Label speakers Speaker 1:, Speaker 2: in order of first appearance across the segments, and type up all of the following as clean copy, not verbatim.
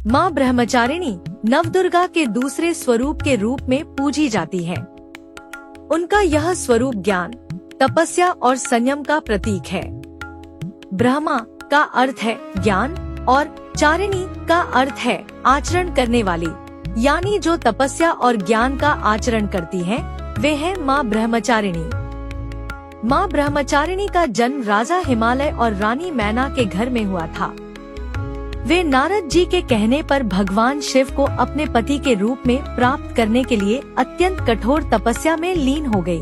Speaker 1: माँ ब्रह्मचारिणी नवदुर्गा के दूसरे स्वरूप के रूप में पूजी जाती है। उनका यह स्वरूप ज्ञान, तपस्या और संयम का प्रतीक है। ब्रह्मा का अर्थ है ज्ञान और चारिणी का अर्थ है आचरण करने वाली, यानी जो तपस्या और ज्ञान का आचरण करती हैं, वे है माँ ब्रह्मचारिणी। माँ ब्रह्मचारिणी का जन्म राजा हिमालय और रानी मैना के घर में हुआ था। वे नारद जी के कहने पर भगवान शिव को अपने पति के रूप में प्राप्त करने के लिए अत्यंत कठोर तपस्या में लीन हो गयी।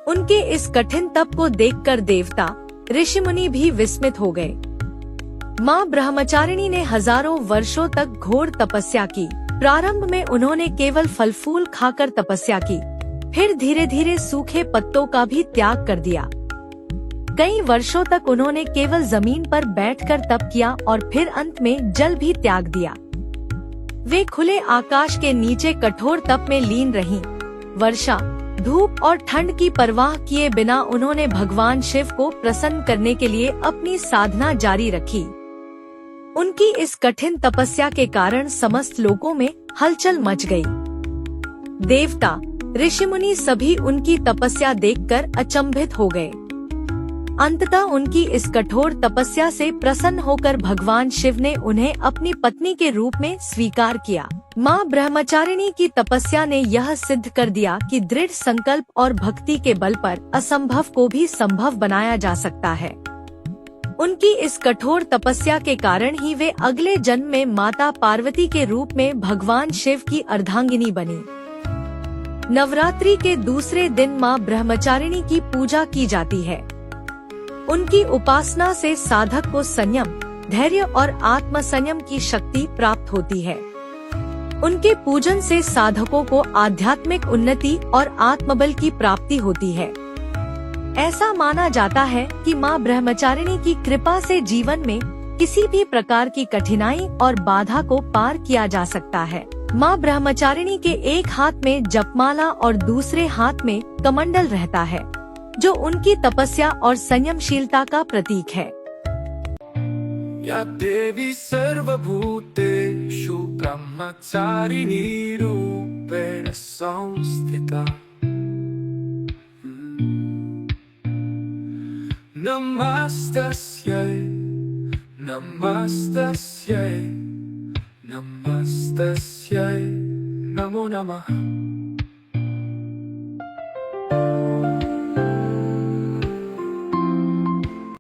Speaker 1: उनके इस कठिन तप को देखकर देवता, ऋषि मुनि भी विस्मित हो गए। माँ ब्रह्मचारिणी ने हजारों वर्षों तक घोर तपस्या की। प्रारंभ में उन्होंने केवल फल फूल खाकर तपस्या की, फिर धीरे धीरे सूखे पत्तों का भी त्याग कर दिया। कई वर्षों तक उन्होंने केवल जमीन पर बैठकर तप किया और फिर अंत में जल भी त्याग दिया। वे खुले आकाश के नीचे कठोर तप में लीन रहीं। वर्षा, धूप और ठंड की परवाह किए बिना उन्होंने भगवान शिव को प्रसन्न करने के लिए अपनी साधना जारी रखी। उनकी इस कठिन तपस्या के कारण समस्त लोकों में हलचल मच गई। देवता, ऋषि मुनि सभी उनकी तपस्या देखकर अचंभित हो गए। अंततः उनकी इस कठोर तपस्या से प्रसन्न होकर भगवान शिव ने उन्हें अपनी पत्नी के रूप में स्वीकार किया। माँ ब्रह्मचारिणी की तपस्या ने यह सिद्ध कर दिया कि दृढ़ संकल्प और भक्ति के बल पर असंभव को भी संभव बनाया जा सकता है। उनकी इस कठोर तपस्या के कारण ही वे अगले जन्म में माता पार्वती के रूप में भगवान शिव की अर्धांगिनी बनी। नवरात्रि के दूसरे दिन माँ ब्रह्मचारिणी की पूजा की जाती है। उनकी उपासना से साधक को संयम, धैर्य और आत्म संयम की शक्ति प्राप्त होती है। उनके पूजन से साधकों को आध्यात्मिक उन्नति और आत्मबल की प्राप्ति होती है। ऐसा माना जाता है कि माँ ब्रह्मचारिणी की कृपा से जीवन में किसी भी प्रकार की कठिनाई और बाधा को पार किया जा सकता है। माँ ब्रह्मचारिणी के एक हाथ में जपमाला और दूसरे हाथ में कमंडल रहता है, जो उनकी तपस्या और संयमशीलता का प्रतीक है।
Speaker 2: या देवी सर्वभूतेषु ब्रह्मचारिणी रूपेण संस्थिता। नमस्तस्यै नमस्तस्यै नमस्तस्यै नमो नमः।